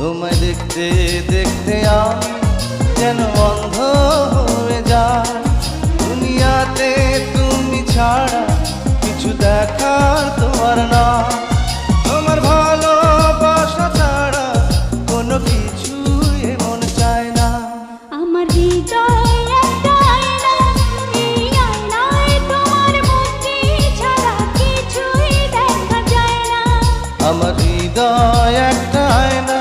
তোমায় দেখতে দেখতে আমি যেন অন্ধ হয়ে যাই। দুনিয়াতে তুমি ছাড়া কিছু দেখার তোমার না। তোমার ভালোবাসা ছাড়া কোনো কিছু এমন চায় না। আমার হৃদয় একটা আয়না, এই আয়নায় তোমার মুক্তি ছাড়া কিছুই দেখা যায় না। আমার হৃদয় একটা আয়না,